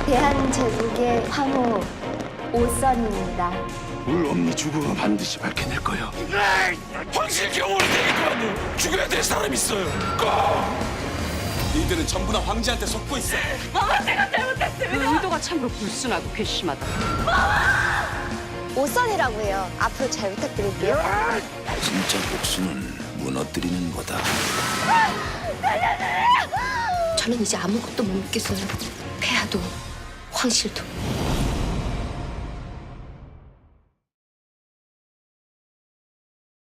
대한제국의 황후 오선입니다. 물엄니 죽으면 반드시 밝혀낼 거요. 황실 경호를 데리고 죽여야 될 사람 있어요. 니들은 전부 다 황제한테 속고 있어. 그 의도가 참으로 불순하고 괘씸하다. 오선이라고 해요. 앞으로 잘 부탁드릴게요. 진짜 복수는 무너뜨리는 거다. 저는 이제 아무것도 못 믿겠어요. 폐하도 황실도.